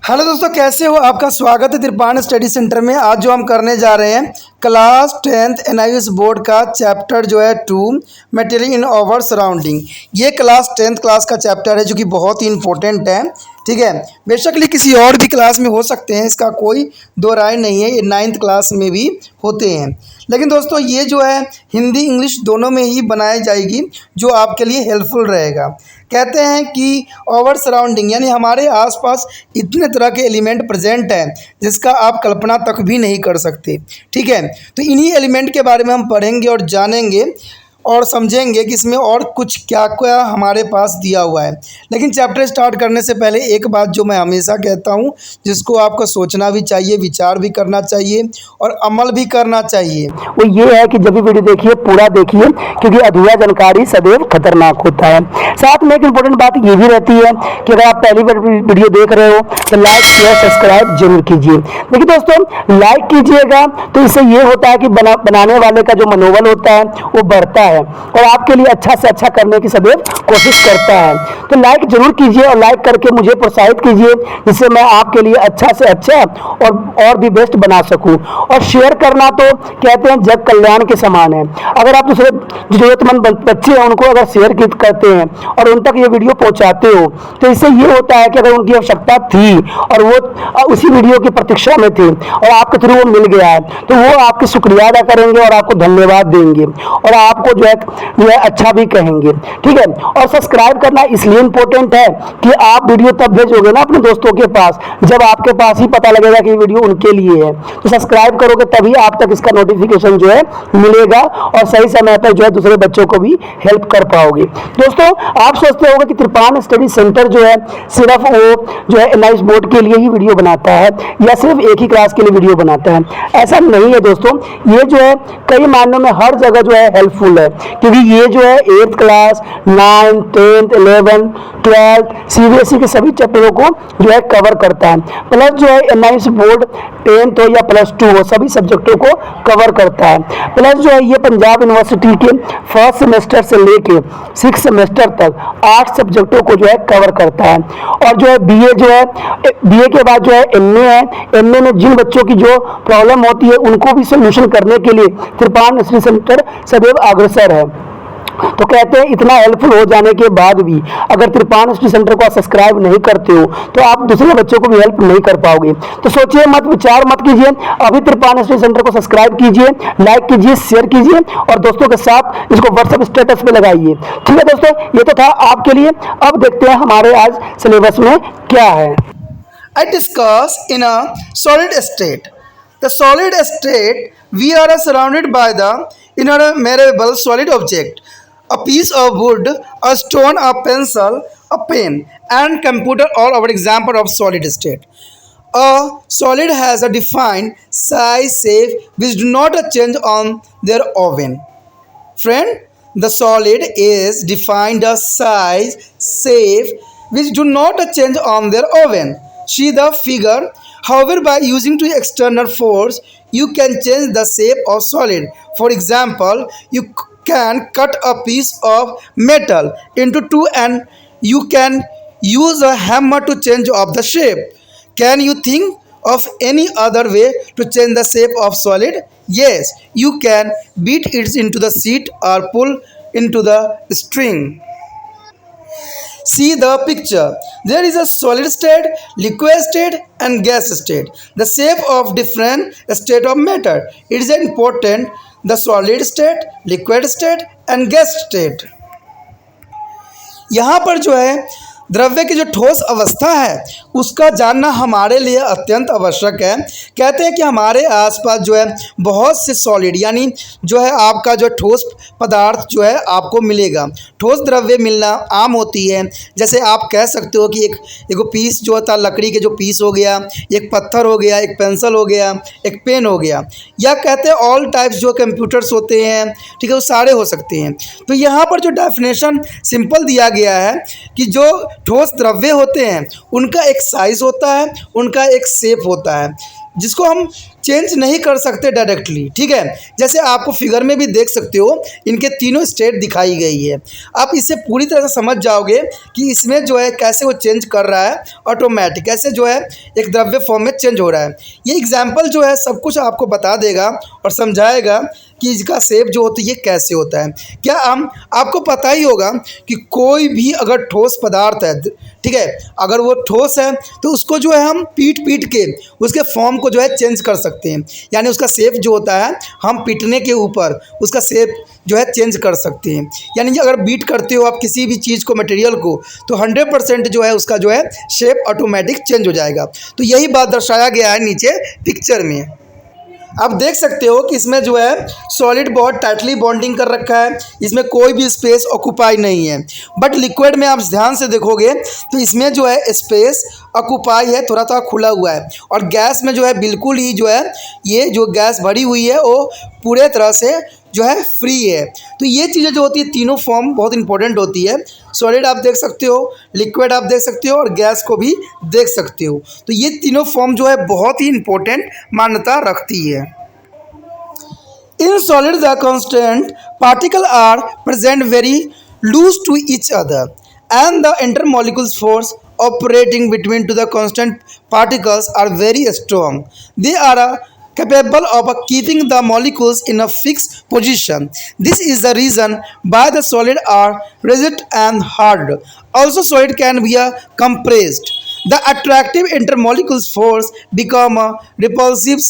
Hello दोस्तों, कैसे हो? आपका स्वागत है त्रिपाण स्टडी सेंटर में। आज जो हम करने जा रहे हैं क्लास 10th एनआईएस बोर्ड का चैप्टर जो है 2 मटेरियल इन आवर सराउंडिंग। ये क्लास 10th क्लास का चैप्टर है जो कि बहुत ही इंपॉर्टेंट है। ठीक है, बेशकली किसी और भी क्लास में हो सकते हैं, इसका कोई दो राय नहीं है। ये 9th क्लास में भी होते हैं, लेकिन दोस्तों ये जो है हिंदी इंग्लिश दोनों में ही बनाई जाएगी, जो आपके लिए हेल्पफुल रहेगा। कहते हैं कि ओवर सराउंडिंग यानी हमारे आसपास इतने तरह के एलिमेंट प्रेजेंट हैं जिसका आप कल्पना तक भी नहीं कर सकते। ठीक है, तो इन्हीं एलिमेंट के बारे में हम पढ़ेंगे और जानेंगे और समझेंगे कि इसमें और कुछ क्या क्या हमारे पास दिया हुआ है। लेकिन चैप्टर स्टार्ट करने से पहले एक बात जो मैं हमेशा कहता हूँ, जिसको आपको सोचना भी चाहिए, विचार भी करना चाहिए और अमल भी करना चाहिए, वो ये है कि जब भी वीडियो देखिए पूरा देखिए, क्योंकि अधूरा जानकारी सदैव खतरनाक होता है। साथ में एक इम्पोर्टेंट बात ये भी रहती है कि अगर आप पहली बार वीडियो देख रहे हो तो लाइक शेयर सब्सक्राइब जरूर कीजिए। देखिए दोस्तों, लाइक कीजिएगा तो इससे ये होता है कि बनाने वाले का जो मनोबल होता है वो बढ़ता है और आपके लिए अच्छा से अच्छा करने की सदैव कोशिश करता है। तो लाइक जरूर कीजिए और लाइक करके मुझे प्रोत्साहित कीजिए, जिससे मैं आपके लिए अच्छा से अच्छा और भी बेस्ट बना सकूं। और शेयर करना तो कहते हैं जग कल्याण के समान है। अगर आप दूसरे जरूरतमंद बच्चे हैं उनको अगर शेयर करते हैं और उन तक ये वीडियो पहुंचाते हो, तो इससे ये होता है कि अगर उनकी आवश्यकता थी और वो उसी वीडियो की प्रतीक्षा में थे और आपके थ्रू वो मिल गया है, तो वो आपकी शुक्रिया अदा करेंगे और आपको धन्यवाद देंगे और आपको जो है अच्छा भी कहेंगे। ठीक है, और सब्सक्राइब करना इसलिए इंपॉर्टेंट है कि आप वीडियो तब भेजोगे ना अपने दोस्तों के पास जब आपके पास ही पता लगेगा कि वीडियो उनके लिए है। तो सब्सक्राइब करोगे तभी आप तक इसका नोटिफिकेशन जो है मिलेगा और सही समय पर जो है दूसरे बच्चों को भी हेल्प कर पाओगे। दोस्तों, आप सोचते होंगे कि त्रिपाण स्टडी सेंटर जो है सिर्फ वो जो है एनआईएस बोर्ड के लिए ही वीडियो बनाता है या सिर्फ एक ही क्लास के लिए वीडियो बनाता है। ऐसा नहीं है दोस्तों, ये जो है कई मायनों में हर जगह जो है हेल्पफुल है, क्योंकि ये जो है 8th class 9th 10th 11th 12th CBSE के सभी चैप्टरों को जो है कवर करता है। प्लस जो है एनआईएस बोर्ड 10th हो या +2 हो, सभी सब्जेक्टों को कवर करता है। प्लस जो है ये पंजाब यूनिवर्सिटी के फर्स्ट सेमेस्टर से लेके 6th सेमेस्टर तक 8 सब्जेक्टों को जो है कवर करता है। और जो है बीए जो है बीए के बाद जो है एमए है। एमए में जिन बच्चों की जो प्रॉब्लम होती है उनको भी सोल्यूशन करने के लिए त्रिपाण स्टडी सेंटर सदैव अग्रसर है। तो कहते हैं इतना हेल्पफुल हो जाने के बाद भी अगर त्रिपाण स्टडी सेंटर को सब्सक्राइब नहीं करते हो तो आप दूसरे बच्चों को भी हेल्प नहीं कर पाओगे। तो सोचिए मत, विचार मत कीजिए, अभी त्रिपाण स्टडी सेंटर को सब्सक्राइब कीजिए, लाइक कीजिए, शेयर कीजिए और दोस्तों के साथ इसको व्हाट्सएप स्टेटस पे लगाइए। ठीक है दोस्तों, ये तो था आपके लिए। अब देखते हैं हमारे आज सिलेबस में क्या है। I discuss in a solid state. The solid state, we are surrounded by the innumerable solid object, a piece of wood, a stone, a pencil, a pen, and computer all our example of solid state. A solid has a defined size, shape, which do not change on their own. Friend, the solid is defined a size, shape, which do not change on their own. See the figure. However, by using to external force, you can change the shape of solid. For example, you can cut a piece of metal into two and you can use a hammer to change of the shape. Can you think of any other way to change the shape of solid? Yes, you can beat it into the sheet or pull into the string. See the picture. There is a solid state, liquid state and gas state. The shape of different state of matter. It is important the solid state, liquid state and gas state. यहाँ पर जो है द्रव्य की जो ठोस अवस्था है उसका जानना हमारे लिए अत्यंत आवश्यक है। कहते हैं कि हमारे आसपास जो है बहुत से सॉलिड यानी जो है आपका जो ठोस पदार्थ जो है आपको मिलेगा। ठोस द्रव्य मिलना आम होती है, जैसे आप कह सकते हो कि एक पीस जो होता है लकड़ी के जो पीस हो गया, एक पत्थर हो गया, एक पेंसिल हो गया, एक पेन हो गया, या कहते हैं ऑल टाइप्स जो कंप्यूटर्स होते हैं, ठीक है, वो सारे हो सकते हैं। तो यहाँ पर जो डेफिनेशन सिंपल दिया गया है कि जो ठोस द्रव्य होते हैं उनका एक साइज होता है, उनका एक शेप होता है, जिसको हम चेंज नहीं कर सकते डायरेक्टली, ठीक है। जैसे आपको फिगर में भी देख सकते हो, इनके तीनों स्टेट दिखाई गई है। आप इससे पूरी तरह से समझ जाओगे कि इसमें जो है कैसे वो चेंज कर रहा है ऑटोमेटिक, कैसे जो है एक द्रव्य फॉर्म में चेंज हो रहा है। ये एग्जाम्पल जो है सब कुछ आपको बता देगा और समझाएगा कि इसका शेप जो होता है ये कैसे होता है। क्या आपको पता ही होगा कि कोई भी अगर ठोस पदार्थ है, ठीक है, अगर वो ठोस है तो उसको जो है हम पीट के उसके फॉर्म को जो है चेंज कर सकते हैं। यानी उसका शेप जो होता है हम पीटने के ऊपर उसका शेप जो है चेंज कर सकते हैं। यानी अगर बीट करते हो आप किसी भी चीज़ को, मटेरियल को, तो 100% जो है उसका जो है शेप ऑटोमेटिक चेंज हो जाएगा। तो यही बात दर्शाया गया है नीचे पिक्चर में। आप देख सकते हो कि इसमें जो है सॉलिड बहुत टाइटली बॉन्डिंग कर रखा है, इसमें कोई भी स्पेस ऑक्यूपाई नहीं है। बट लिक्विड में आप ध्यान से देखोगे तो इसमें जो है स्पेस ऑक्यूपाई है, थोड़ा थोड़ा खुला हुआ है। और गैस में जो है बिल्कुल ही जो है ये जो गैस भरी हुई है वो पूरे तरह से जो है फ्री है। तो ये चीज़ें जो होती है तीनों फॉर्म बहुत इंपॉर्टेंट होती है। सॉलिड आप देख सकते हो, लिक्विड आप देख सकते हो और गैस को भी देख सकते हो। तो ये तीनों फॉर्म जो है बहुत ही इंपॉर्टेंट मान्यता रखती है। In solid, the constant particles are present very loose to each other, and the intermolecular force operating between the constant particles are very strong. They are capable of keeping the molecules in a fixed position. This is the reason why the solid are rigid and hard. Also, solid can be compressed. The attractive intermolecular force become repulsive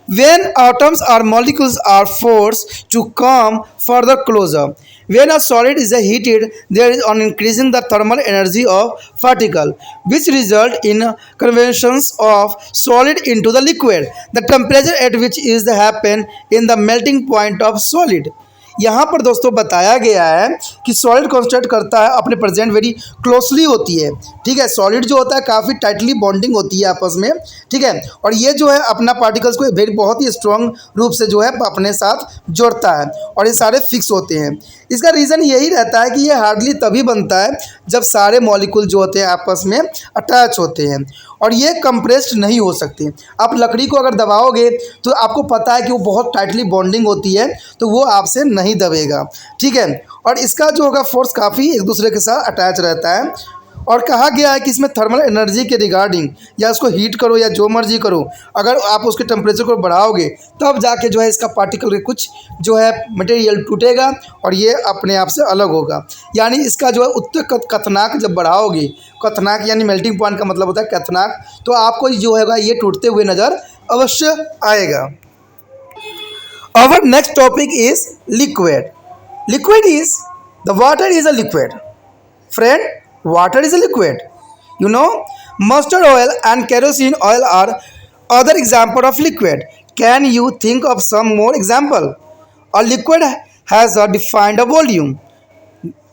when atoms or molecules are forced to come further closer. When a solid is heated, there is an increasing the thermal energy of particle, which result in conversions of solid into the liquid. The temperature at which is happen in the melting point of solid. यहाँ पर दोस्तों बताया गया है कि solid constant करता है अपने प्रेजेंट वेरी क्लोजली होती है, ठीक है। सॉलिड जो होता है काफ़ी टाइटली बॉन्डिंग होती है आपस में, ठीक है। और ये जो है अपना पार्टिकल्स को वेरी बहुत ही स्ट्रॉन्ग रूप से जो है अपने साथ जोड़ता है और ये सारे फिक्स होते हैं। इसका रीज़न यही रहता है कि ये हार्डली तभी बनता है जब सारे मॉलिक्यूल जो होते हैं आपस में अटैच होते हैं और ये कंप्रेस्ड नहीं हो सकते। आप लकड़ी को अगर दबाओगे तो आपको पता है कि वो बहुत टाइटली बॉन्डिंग होती है, तो वो आपसे नहीं दबेगा, ठीक है। और इसका जो होगा फोर्स काफ़ी एक दूसरे के साथ अटैच रहता है। और कहा गया है कि इसमें थर्मल एनर्जी के रिगार्डिंग, या उसको हीट करो या जो मर्जी करो, अगर आप उसके टेम्परेचर को बढ़ाओगे तब जाके जो है इसका पार्टिकल के कुछ जो है मटेरियल टूटेगा और ये अपने आप से अलग होगा। यानी इसका जो है उत्तर कथनांक जब बढ़ाओगे, कथनांक यानी मेल्टिंग पॉइंट का मतलब होता है कथनांक, तो आपको जो होगा ये टूटते हुए नज़र अवश्य आएगा। Our next topic is liquid. Liquid is, the water is a liquid. Friend, water is a liquid. You know, mustard oil and kerosene oil are other example of liquid. Can you think of some more example? A liquid has a defined volume.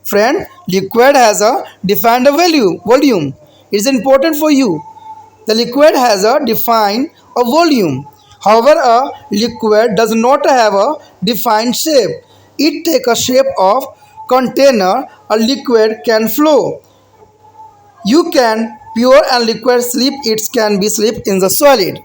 Friend, liquid has a defined volume. It is important for you. The liquid has a defined volume. However, a liquid does not have a defined shape. It takes a shape of container. A liquid can flow. You can pure and liquid slip. It can be slipped in the solid.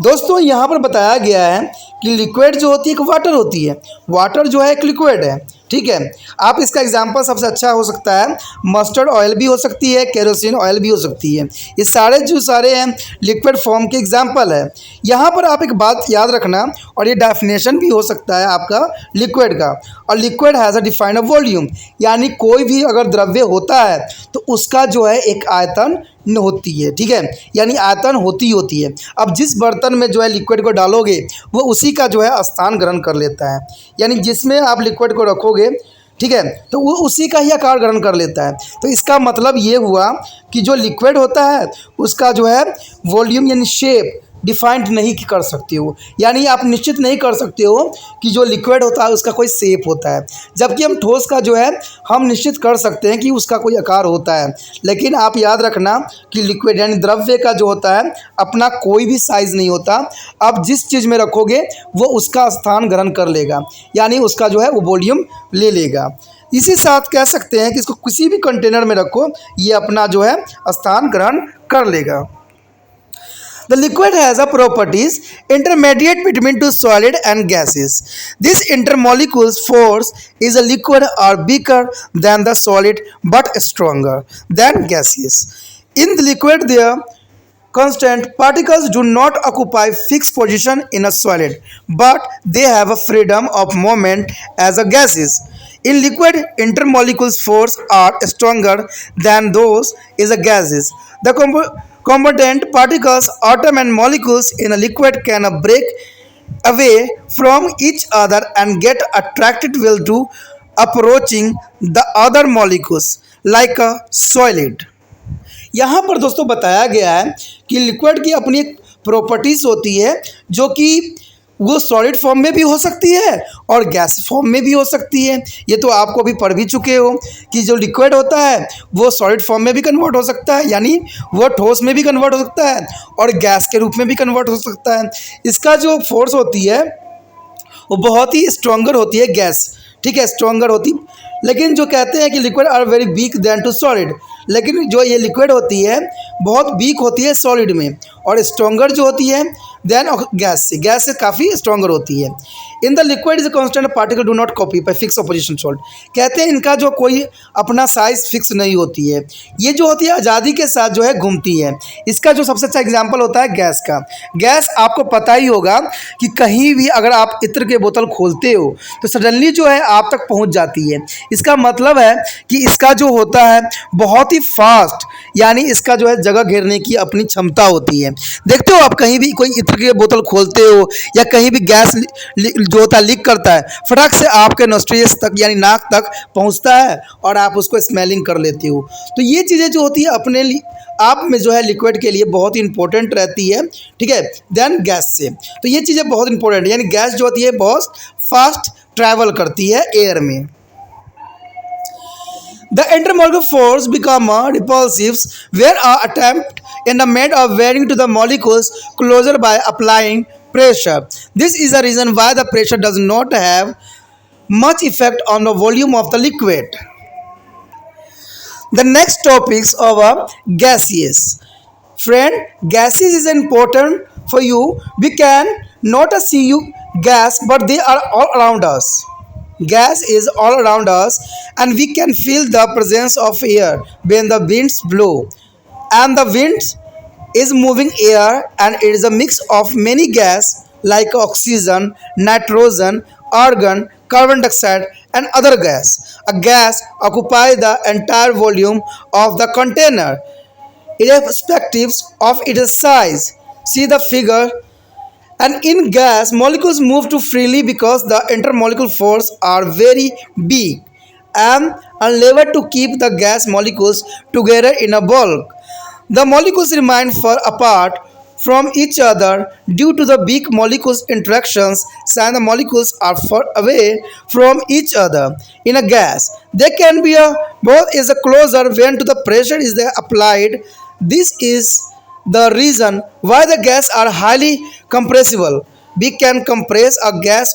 दोस्तों यहाँ पर बताया गया है कि liquid जो होती है एक वाटर होती है। वाटर जो है एक लिक्विड है, ठीक है। आप इसका एग्जांपल सबसे अच्छा हो सकता है मस्टर्ड ऑयल भी हो सकती है, केरोसिन ऑयल भी हो सकती है। ये सारे जो सारे हैं लिक्विड फॉर्म के एग्जांपल है। यहाँ पर आप एक बात याद रखना, और ये डेफिनेशन भी हो सकता है आपका लिक्विड का। और liquid has a defined volume, यानी कोई भी अगर द्रव्य होता है तो उसका जो है एक आयतन होती है, ठीक है। यानी आयतन होती है। अब जिस बर्तन में जो है लिक्विड को डालोगे वो उसी का जो है स्थान ग्रहण कर लेता है। यानी जिसमें आप लिक्विड को रखोगे, ठीक है, तो वो उसी का ही आकार ग्रहण कर लेता है। तो इसका मतलब ये हुआ कि जो लिक्विड होता है उसका जो है वॉल्यूम यानी शेप डिफाइंड नहीं कर सकते हो। यानी आप निश्चित नहीं कर सकते हो कि जो लिक्विड होता है उसका कोई शेप होता है, जबकि हम ठोस का जो है हम निश्चित कर सकते हैं कि उसका कोई आकार होता है। लेकिन आप याद रखना कि लिक्विड यानी द्रव्य का जो होता है अपना कोई भी साइज़ नहीं होता। आप जिस चीज़ में रखोगे वो उसका स्थान ग्रहण कर लेगा, यानी उसका जो है वो वॉल्यूम ले लेगा। इसी साथ कह सकते हैं कि इसको किसी भी कंटेनर में रखो, ये अपना जो है स्थान ग्रहण कर लेगा। The liquid has a properties intermediate between two solid and gases. This intermolecules force is a liquid are weaker than the solid but stronger than gases. In the liquid, their constant particles do not occupy fixed position in a solid, but they have a freedom of movement as a gases. In liquid, intermolecules force are stronger than those in the gases. The component particles, atom and molecules in a liquid can break away from each other and get attracted will to approaching the other molecules like a solid. यहाँ पर दोस्तों बताया गया है कि liquid की अपनी एक प्रॉपर्टीज होती है जो कि वो सॉलिड फॉर्म में भी हो सकती है और गैस फॉर्म में भी हो सकती है। ये तो आपको अभी पढ़ भी चुके हो कि जो लिक्विड होता है वो सॉलिड फॉर्म में भी कन्वर्ट हो सकता है, यानी वो ठोस में भी कन्वर्ट हो सकता है और गैस के रूप में भी कन्वर्ट हो सकता है। इसका जो फोर्स होती है वो बहुत ही स्ट्रॉन्गर होती है गैस, ठीक है, स्ट्रॉन्गर होती। लेकिन जो कहते हैं कि liquid are very weak than to solid, लेकिन जो ये लिक्विड होती है बहुत वीक होती है सॉलिड में और स्ट्रॉन्गर जो होती है देन गैस से काफ़ी स्ट्रॉन्गर होती है। In the liquid is constant particle do not copy by fix opposition sold. कहते हैं इनका जो कोई अपना साइज फिक्स नहीं होती है, ये जो होती है आज़ादी के साथ जो है घूमती है। इसका जो सबसे अच्छा एग्जाम्पल होता है गैस का। गैस आपको पता ही होगा कि कहीं भी अगर आप इत्र के बोतल खोलते हो तो सडनली जो है आप तक पहुंच जाती है। इसका मतलब है कि इसका जो होता है बहुत ही फास्ट, यानी इसका जो है जगह घेरने की अपनी क्षमता होती है। देखते हो आप कहीं भी कोई इत्र की बोतल खोलते हो या कहीं भी गैस जो होता है लीक करता है, फटाक से आपके नोस्ट्रिल्स तक यानी नाक तक पहुंचता है और आप उसको स्मेलिंग कर लेते हो। तो ये चीज़ें जो होती है अपने आप में जो है लिक्विड के लिए बहुत ही इंपॉर्टेंट रहती है, ठीक है, देन गैस से। तो ये चीज़ें बहुत इंपॉर्टेंट है, यानी गैस जो होती है बहुत फास्ट ट्रैवल करती है एयर में। The intermolecular force become repulsive where an attempt in the made of wearing to the molecules closer by applying pressure. This is the reason why the pressure does not have much effect on the volume of the liquid. The next topics of gaseous. Friend, gases is important for you. We can not see you gas, but they are all around us. Gas is all around us and we can feel the presence of air when the winds blow, and the wind is moving air and it is a mix of many gas like oxygen, nitrogen, argon, carbon dioxide and other gas. A gas occupies the entire volume of the container irrespective of its size. See the figure. And in gas, molecules move too freely because the intermolecular force are very big and unable to keep the gas molecules together in a bulk. The molecules remain far apart from each other due to the big molecules interactions, and the molecules are far away from each other. In a gas, they can be both is closer when to the pressure is applied. This is the reason why the gas are highly compressible. We can compress a gas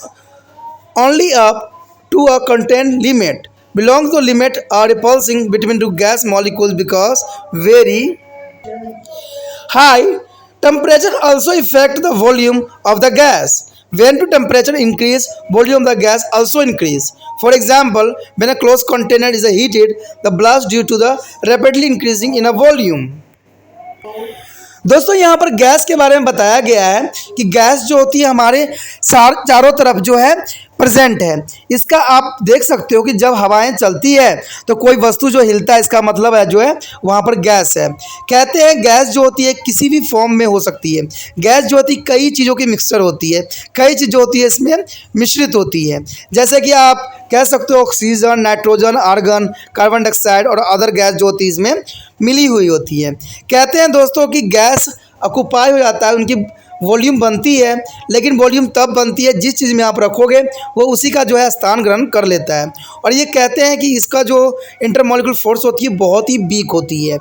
only up to a contained limit. Belongs to limit are repulsing between two gas molecules because very high temperature also affect the volume of the gas. When the temperature increase, volume of the gas also increase. For example, when a closed container is heated, the blast due to the rapidly increasing in a volume. दोस्तों यहाँ पर gas के बारे में बताया गया है कि गैस जो होती है हमारे चारों तरफ जो है प्रेजेंट है। इसका आप देख सकते हो कि जब हवाएं चलती है तो कोई वस्तु जो हिलता है, इसका मतलब है जो है वहाँ पर गैस है। कहते हैं गैस जो होती है किसी भी फॉर्म में हो सकती है। गैस जो होती है कई चीज़ों की मिक्सचर होती है, कई चीज़ जो होती है इसमें मिश्रित होती है। जैसे कि आप कह सकते हो oxygen, nitrogen, argon, carbon dioxide और अदर गैस जो होती है इसमें मिली हुई होती है। कहते हैं दोस्तों कि गैस ऑक्यूपाई हो जाता है, उनकी वॉल्यूम बनती है, लेकिन वॉल्यूम तब बनती है जिस चीज़ में आप रखोगे वो उसी का जो है स्थान ग्रहण कर लेता है। और ये कहते हैं कि इसका जो इंटरमॉलिक्यूलर फोर्स होती है बहुत ही वीक होती है।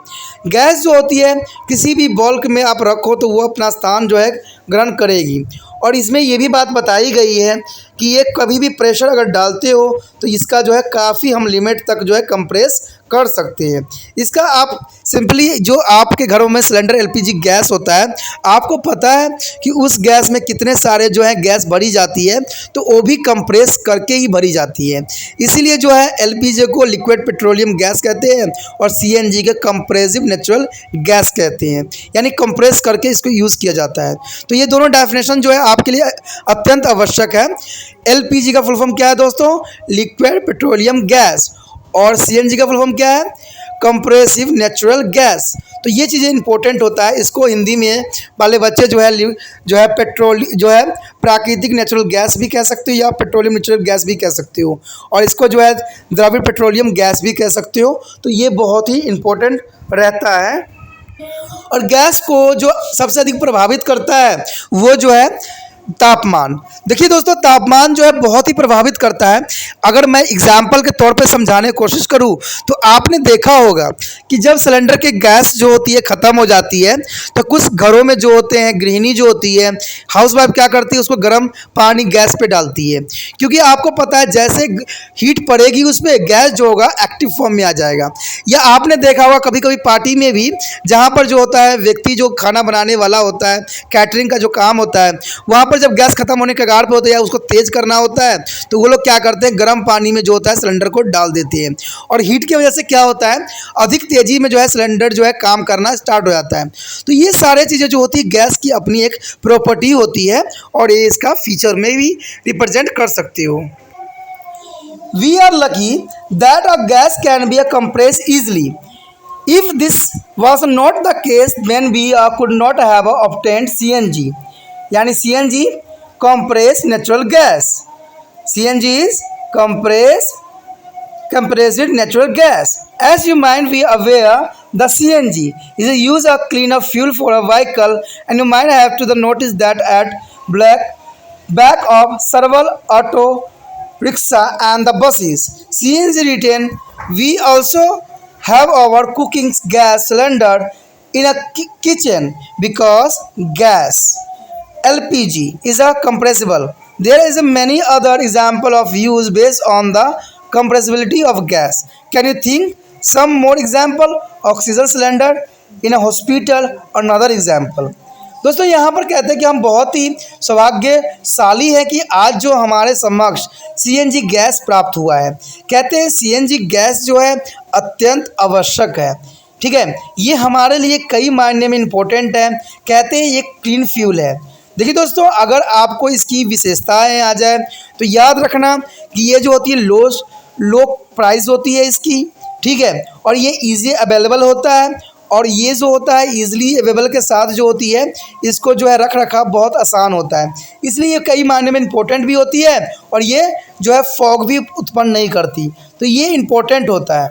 गैस जो होती है किसी भी बल्क में आप रखो तो वो अपना स्थान जो है ग्रहण करेगी। और इसमें ये भी बात बताई गई है कि ये कभी भी प्रेशर अगर डालते हो तो इसका जो है काफ़ी हम लिमिट तक जो है कंप्रेस कर सकते हैं। इसका आप सिंपली जो आपके घरों में सिलेंडर एलपीजी गैस होता है, आपको पता है कि उस गैस में कितने सारे जो है गैस भरी जाती है, तो वो भी कंप्रेस करके ही भरी जाती है। इसीलिए जो है एलपीजी को लिक्विड पेट्रोलियम गैस कहते हैं और सीएनजी के कंप्रेसिव नेचुरल गैस कहते हैं, यानी कंप्रेस करके इसको यूज़ किया जाता है। तो ये दोनों डेफिनेशन जो है आपके लिए अत्यंत आवश्यक है। एलपीजी का फुल फॉर्म क्या है दोस्तों? Liquid petroleum gas. और सीएनजी का फुल फॉर्म क्या है? Compressive natural gas. तो ये चीज़ें इंपॉर्टेंट होता है। इसको हिंदी में वाले बच्चे जो है पेट्रोल जो है प्राकृतिक नेचुरल गैस भी कह सकते हो या पेट्रोलियम नेचुरल गैस भी कह सकते हो, और इसको जो है द्रविड़ पेट्रोलियम गैस भी कह सकते हो। तो ये बहुत ही इंपॉर्टेंट रहता है। और गैस को जो सबसे अधिक प्रभावित करता है वो जो है तापमान। देखिए दोस्तों, तापमान जो है बहुत ही प्रभावित करता है। अगर मैं एग्जाम्पल के तौर पे समझाने की कोशिश करूं तो आपने देखा होगा कि जब सिलेंडर की गैस जो होती है ख़त्म हो जाती है तो कुछ घरों में जो होते हैं गृहिणी जो होती है, हाउसवाइफ क्या करती है, उसको गर्म पानी गैस पे डालती है, क्योंकि आपको पता है जैसे हीट पड़ेगी उसमें गैस जो होगा एक्टिव फॉर्म में आ जाएगा। या आपने देखा होगा कभी कभी पार्टी में भी, जहाँ पर जो होता है व्यक्ति जो खाना बनाने वाला होता है, कैटरिंग का जो काम होता है, वहाँ पर जब गैस खत्म होने के कगार पे होता है या उसको तेज़ करना होता है तो वो लोग क्या करते हैं, गर्म पानी में जो होता है सिलेंडर को डाल देते हैं। और हीट की वजह से क्या होता है, अधिक तेज़ी में जो है सिलेंडर जो है काम करना स्टार्ट हो जाता है। तो ये सारे चीज़ें जो होती है गैस की अपनी एक प्रॉपर्टी होती है और ये इसका फीचर में भी रिप्रेजेंट कर सकते हो। We are lucky that a gas can be compressed easily. If this was not the case, then we could not have obtained CNG. यानी CNG compressed natural gas. CNG is compressed natural gas. As you might be aware, the CNG is a use of cleaner fuel for a vehicle, and you might have to notice that at back of several auto rickshaw and the buses. CNG retain. We also have our cooking gas cylinder in a kitchen because gas LPG is a compressible. There is a many other example of use based on the compressibility of gas. Can you think some more example? Oxygen cylinder in a hospital, another example. दोस्तों यहाँ पर कहते हैं कि हम बहुत ही सौभाग्यशाली हैं कि आज जो हमारे समक्ष सीएनजी गैस प्राप्त हुआ है। कहते हैं सीएनजी गैस जो है अत्यंत आवश्यक है, ठीक है, ये हमारे लिए कई मायने में इम्पोर्टेंट है। कहते हैं ये क्लीन फ्यूल है। देखिए दोस्तों, अगर आपको इसकी विशेषताएं आ जाए तो याद रखना कि ये जो होती है लो प्राइस होती है इसकी, ठीक है, और ये इजी अवेलेबल होता है, और ये जो होता है इजीली अवेलेबल के साथ जो होती है इसको जो है रख रखाव बहुत आसान होता है, इसलिए ये कई मायने में इम्पोर्टेंट भी होती है और ये जो है फॉग भी उत्पन्न नहीं करती, तो ये इम्पोर्टेंट होता है।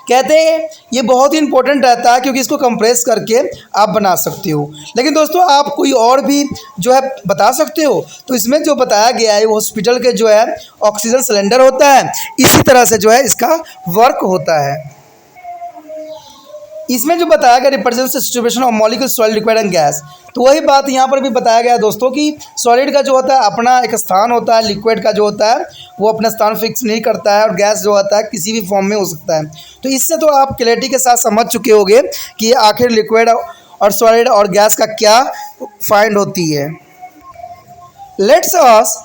कहते हैं ये बहुत ही इंपॉर्टेंट रहता है क्योंकि इसको कंप्रेस करके आप बना सकते हो। लेकिन दोस्तों आप कोई और भी जो है बता सकते हो, तो इसमें जो बताया गया है वो हॉस्पिटल के जो है ऑक्सीजन सिलेंडर होता है, इसी तरह से जो है इसका वर्क होता है। इसमें जो बताया गया represents distribution of molecule solid liquid and gas, तो वही बात यहाँ पर भी बताया गया है दोस्तों कि सॉलिड का जो होता है अपना एक स्थान होता है, लिक्विड का जो होता है वो अपना स्थान फिक्स नहीं करता है, और गैस जो होता है किसी भी फॉर्म में हो सकता है। तो इससे तो आप क्लैरिटी के साथ समझ चुके होंगे कि आखिर लिक्विड और सॉलिड और गैस का क्या फाइंड होती है। Let's us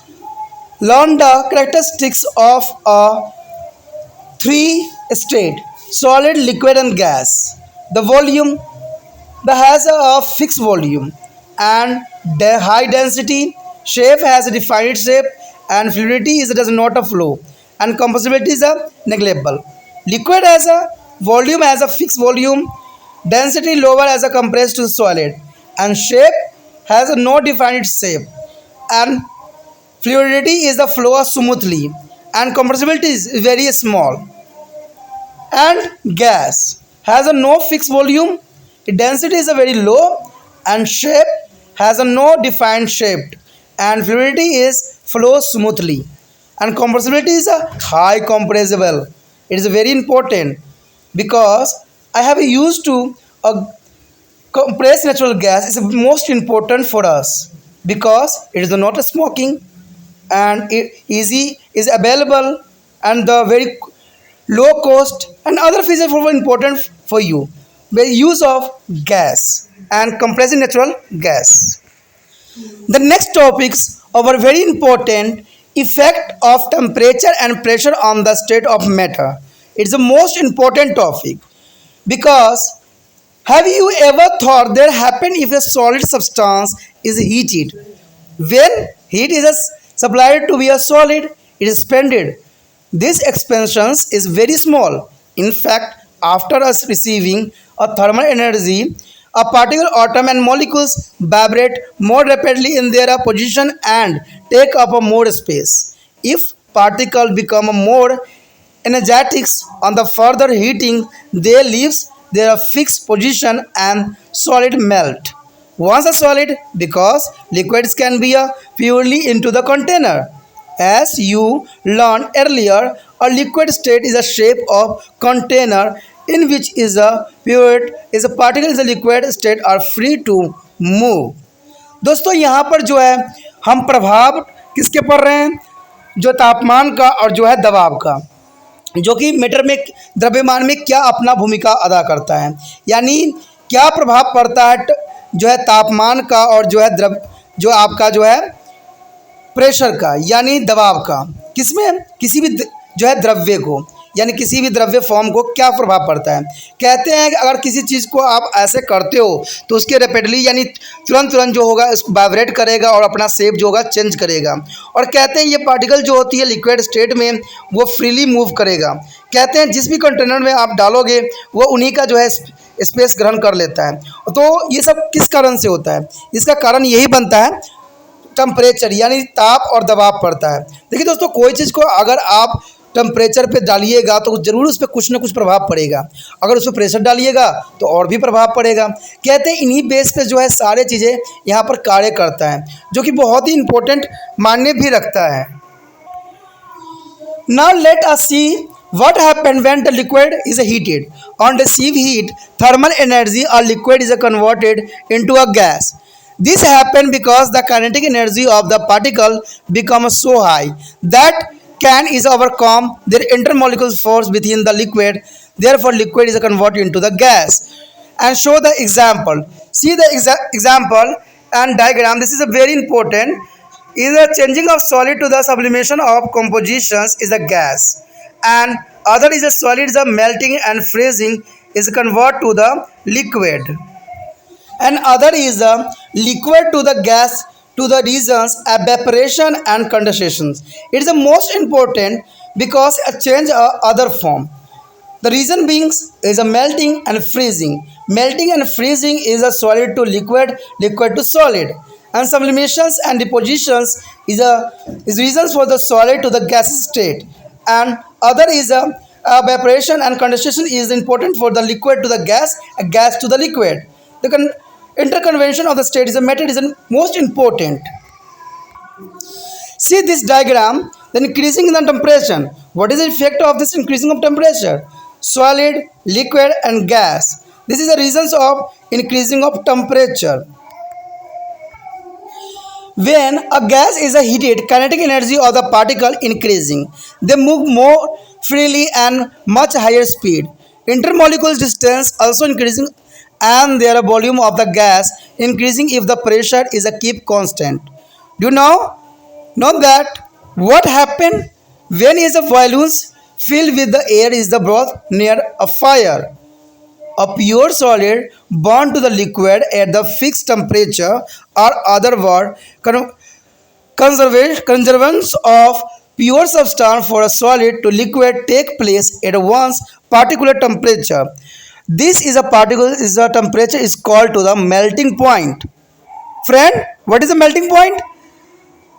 learn the characteristics of a 3 state solid, liquid and gas. The volume that has a fixed volume and high density, shape has a defined shape, and fluidity does not a flow, and compressibility is a negligible. Liquid has a volume has a fixed volume, density lower as a compressed to solid, and shape has a no defined shape, and fluidity is the flow smoothly, and compressibility is very small. And gas has a no fixed volume, density is a very low, and shape has a no defined shape, and fluidity is flow smoothly. and compressibility is a high compressible. It is very important because I have used to a compressed natural gas is most important for us because it is not a smoking and it easy is available and the very low cost and other features are important for you. The use of gas and compressing natural gas. The next topics are very important effect of temperature and pressure on the state of matter. It's the most important topic because have you ever thought that happen if a solid substance is heated? When heat is supplied to be a solid, it is expanded. This expansion is very small. In fact, after us receiving a thermal energy, a particle atom and molecules vibrate more rapidly in their position and take up a more space. If particle become more energetics on the further heating, they leaves their fixed position and solid melt. Once a solid, because liquids can be a purely into the container. As you learned earlier, a liquid state is a shape of container in which is a fluid is a particle is a liquid state are free to move. दोस्तों यहाँ पर जो है हम प्रभाव किसके पढ़ रहे हैं, जो तापमान का और जो है दबाव का, जो कि मीटर में द्रव्यमान में क्या अपना भूमिका अदा करता है, यानी क्या प्रभाव पड़ता है जो है तापमान का और जो है जो आपका जो है प्रेशर का यानी दबाव का, किसमें किसी भी जो है द्रव्य को यानी किसी भी द्रव्य फॉर्म को क्या प्रभाव पड़ता है। कहते हैं कि अगर किसी चीज़ को आप ऐसे करते हो तो उसके रैपिडली यानी तुरंत तुरंत जो होगा इसको वाइब्रेट करेगा और अपना शेप जो होगा चेंज करेगा। और कहते हैं ये पार्टिकल जो होती है लिक्विड स्टेट में वो फ्रीली मूव करेगा। कहते हैं जिस भी कंटेनर में आप डालोगे वो उन्हीं का जो है स्पेस ग्रहण कर लेता है। तो ये सब किस कारण से होता है, इसका कारण यही बनता है टेम्परेचर यानी ताप और दबाव पड़ता है। देखिए दोस्तों, कोई चीज़ को अगर आप टेम्परेचर पे डालिएगा तो ज़रूर उस पर कुछ ना कुछ प्रभाव पड़ेगा, अगर उस पर प्रेशर डालिएगा तो और भी प्रभाव पड़ेगा। कहते हैं इन्हीं बेस पे जो है सारे चीज़ें यहाँ पर कार्य करता है, जो कि बहुत ही इम्पोर्टेंट मायने भी रखता है। Now let us see what happens when the liquid is heated. On receive heat, thermal energy or liquid is converted into a gas. This happens because the kinetic energy of the particle becomes so high that can is overcome their intermolecular force within the liquid. Therefore, liquid is converted into the gas. And show the example. See the example and diagram. This is a very important. Is the changing of solid to the sublimation of compositions is a gas, and other is a solid is a melting and freezing is convert to the liquid, and other is a liquid to the gas to the reasons evaporation and condensation. It is the most important because a change other form. The reason being is a melting and freezing. Melting and freezing is a solid to liquid, liquid to solid. And sublimations and depositions is reasons for the solid to the gas state. And other is a evaporation and condensation is important for the liquid to the gas, a gas to the liquid. The interconvention of the state is a method is most important. See this diagram, the increasing in the temperature. What is the effect of this increasing of temperature? Solid, liquid and gas. This is the reasons of increasing of temperature. When a gas is heated, kinetic energy of the particle increasing. They move more freely and much higher speed. Intermolecular distance also increasing and their volume of the gas increasing if the pressure is a keep constant. Do you know that what happened when is the volumes filled with the air is the broth near a fire? A pure solid bound to the liquid at the fixed temperature or other word conservance of pure substance for a solid to liquid take place at one's particular temperature. This is a particle is a temperature is called to the melting point. Friend, what is the melting point?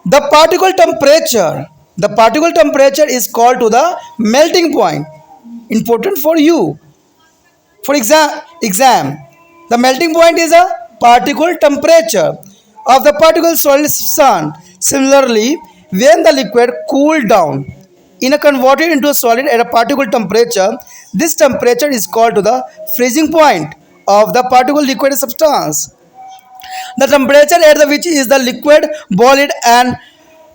The particle temperature. The particle temperature is called to the melting point. Important for you. For exam, the melting point is a particle temperature of the particle solid sun. Similarly, When the liquid cool down in a converted into a solid at a particular temperature, this temperature is called to the freezing point of the particle liquid substance. The temperature at the which is the liquid boiled and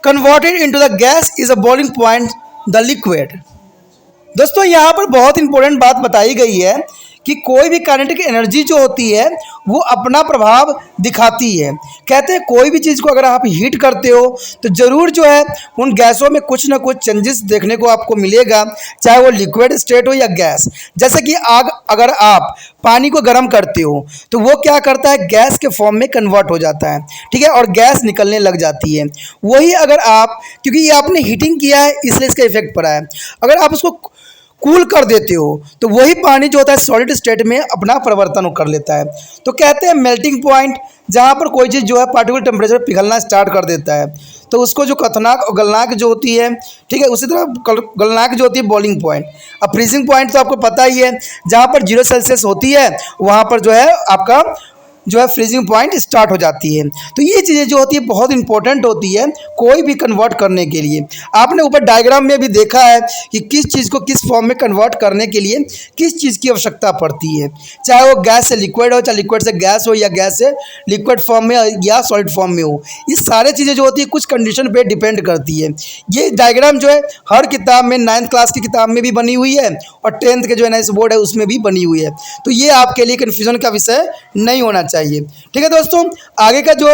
converted into the gas is a boiling point, the liquid. दोस्तों यहाँ पर बहुत important बात बताई गई है कि कोई भी काइनेटिक एनर्जी जो होती है वो अपना प्रभाव दिखाती है। कहते हैं कोई भी चीज़ को अगर आप हीट करते हो तो ज़रूर जो है उन गैसों में कुछ ना कुछ चेंजेस देखने को आपको मिलेगा, चाहे वो लिक्विड स्टेट हो या गैस। जैसे कि आग अगर आप पानी को गर्म करते हो तो वो क्या करता है, गैस के फॉर्म में कन्वर्ट हो जाता है, ठीक है, और गैस निकलने लग जाती है। वही अगर आप, क्योंकि ये आपने हीटिंग किया है इसलिए इसका इफेक्ट पड़ा है, अगर आप उसको कूल कर देते हो तो वही पानी जो होता है सॉलिड स्टेट में अपना परिवर्तन कर लेता है। तो कहते हैं मेल्टिंग पॉइंट, जहाँ पर कोई चीज़ जो है पार्टिकुलर टेम्परेचर पर पिघलना स्टार्ट कर देता है तो उसको जो कथनाक और गलनाक जो होती है, ठीक है, उसी तरह गलनाक जो होती है बॉइलिंग पॉइंट। अब फ्रीजिंग पॉइंट तो आपको पता ही है, जहाँ पर 0 सेल्सियस होती है वहाँ पर जो है आपका जो है फ्रीजिंग पॉइंट स्टार्ट हो जाती है। तो ये चीज़ें जो होती है बहुत इंपॉर्टेंट होती है कोई भी कन्वर्ट करने के लिए। आपने ऊपर डायग्राम में भी देखा है कि किस चीज़ को किस फॉर्म में कन्वर्ट करने के लिए किस चीज़ की आवश्यकता पड़ती है, चाहे वो गैस से लिक्विड हो, चाहे लिक्विड से गैस हो, या गैस से लिक्विड फॉर्म में या सॉलिड फॉर्म में हो। ये सारी चीज़ें जो होती है कुछ कंडीशन पे डिपेंड करती है। ये डायग्राम जो है हर किताब में 9th क्लास की किताब में भी बनी हुई है और 10th के जो एनआईएस बोर्ड है उसमें भी बनी हुई है। तो ये आपके लिए कन्फ्यूजन का विषय नहीं होना चाहिए। ठीक है दोस्तों, आगे का जो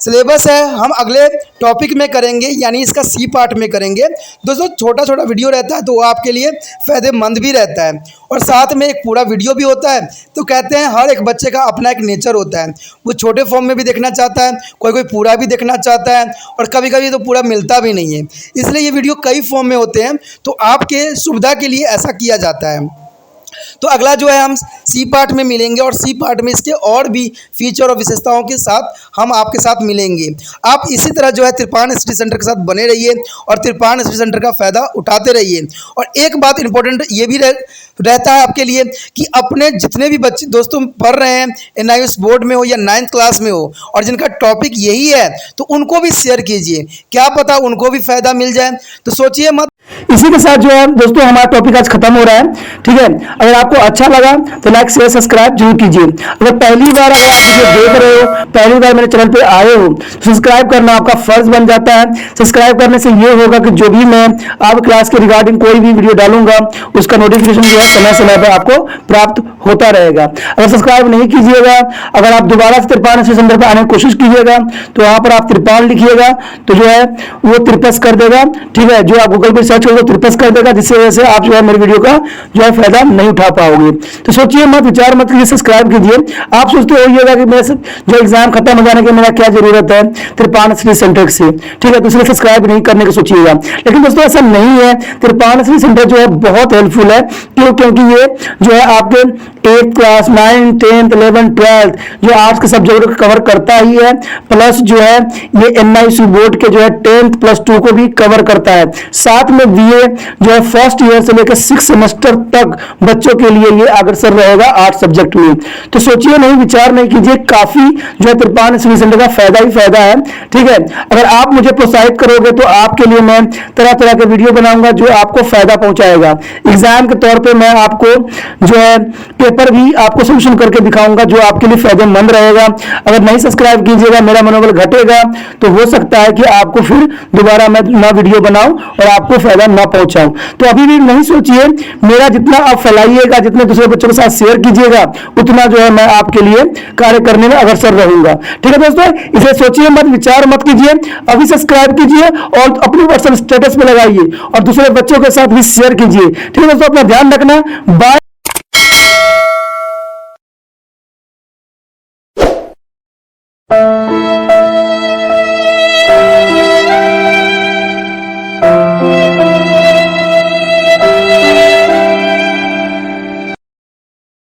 सिलेबस है हम अगले टॉपिक में करेंगे, यानी इसका सी पार्ट में करेंगे। दोस्तों छोटा छोटा वीडियो रहता है तो वो आपके लिए फ़ायदेमंद भी रहता है और साथ में एक पूरा वीडियो भी होता है। तो कहते हैं हर एक बच्चे का अपना एक नेचर होता है, वो छोटे फॉर्म में भी देखना चाहता है, कोई कोई पूरा भी देखना चाहता है और कभी कभी तो पूरा मिलता भी नहीं है, इसलिए ये वीडियो कई फॉर्म में होते हैं। तो आपके सुविधा के लिए ऐसा किया जाता है। तो अगला जो है हम सी पार्ट में मिलेंगे और सी पार्ट में इसके और भी फीचर और विशेषताओं के साथ हम आपके साथ मिलेंगे। आप इसी तरह जो है त्रिपान स्टडी सेंटर के साथ बने रहिए और त्रिपान स्टडी सेंटर का फ़ायदा उठाते रहिए। और एक बात इंपॉर्टेंट ये भी रहता है आपके लिए कि अपने जितने भी बच्चे दोस्तों पढ़ रहे हैं एनआईएस बोर्ड में हो या 9th क्लास में हो और जिनका टॉपिक यही है तो उनको भी शेयर कीजिए, क्या पता उनको भी फ़ायदा मिल जाए। तो सोचिए मत। इसी के साथ जो है दोस्तों हमारा टॉपिक आज खत्म हो रहा है, ठीक है। अगर आपको अच्छा लगा तो लाइक शेयर सब्सक्राइब जरूर कीजिए। अगर पहली बार अगर आप वीडियो देख रहे हो, पहली बार मेरे चैनल पे आए हो तो सब्सक्राइब करना आपका फर्ज बन जाता है। सब्सक्राइब करने से ये होगा कि जो भी मैं आप क्लास के रिगार्डिंग कोई भी वीडियो डालूंगा उसका नोटिफिकेशन जो है समय समय पर आपको प्राप्त होता रहेगा। अगर सब्सक्राइब नहीं कीजिएगा, अगर आप दोबारा से त्रिपान स्टडी सेंटर पर आने की कोशिश कीजिएगा तो वहां पर आप त्रिपान लिखिएगा तो जो है वो त्रिपस कर देगा, ठीक है। जो आप गूगल पर सर्च करोगे त्रिपस कर देगा, जिससे वजह से आप जो है मेरे वीडियो का जो है फायदा नहीं उठा पाओगे। तो सोचिए मत, विचार मत कीजिए, सब्सक्राइब कीजिए। आप सोचते होइएगा कि मेरे जो एग्जाम खत्म हो जाने के मेरा क्या जरूरत है त्रिपान स्टडी सेंटर से, ठीक है, तो इसलिए सब्सक्राइब नहीं करने का सोचिएगा। लेकिन दोस्तों ऐसा नहीं है, त्रिपान स्टडी सेंटर जो है बहुत हेल्पफुल है। क्यों? क्योंकि ये जो है आपके 8th class 9th 10th 11th 12th जो आर्ट्स के सब्जेक्ट को कवर करता ही है, प्लस जो है ये एनआईसी बोर्ड के जो है 10th +2 को भी कवर करता है। साथ में बीए जो है फर्स्ट ईयर से लेकर 6 सेमेस्टर तक बच्चों के लिए ये अग्रसर रहेगा 8 सब्जेक्ट में। तो सोचिए नहीं, विचार नहीं कीजिए, काफी जो है त्रिपान स्टडी सेंटर का फायदा ही फायदा है, ठीक है। अगर आप मुझे प्रोत्साहित करोगे तो आपके लिए मैं तरह तरह के वीडियो बनाऊंगा जो आपको फायदा पहुंचाएगा। एग्जाम के तौर पे मैं आपको जो है पेपर भी आपको सोल्यूशन करके दिखाऊंगा जो आपके लिए फायदेमंद रहेगा। अगर नहीं सब्सक्राइब कीजिएगा, मेरा मनोबल घटेगा, तो हो सकता है कि आपको फिर दोबारा मैं नया वीडियो बनाऊं और आपको फायदा ना पहुंचाऊं। तो अभी भी नहीं सोचिए, मेरा जितना आप फैलाइएगा, जितने दूसरे बच्चों के साथ शेयर कीजिएगा, उतना जो है मैं आपके लिए कार्य करने में अग्रसर रहूंगा, ठीक है दोस्तों। इसे सोचिए मत, विचार मत कीजिए, अभी सब्सक्राइब कीजिए और अपने व्हाट्सएप स्टेटस पे लगाइए और दूसरे बच्चों के साथ भी शेयर कीजिए, ठीक है दोस्तों। अपना ध्यान रखना, बाय।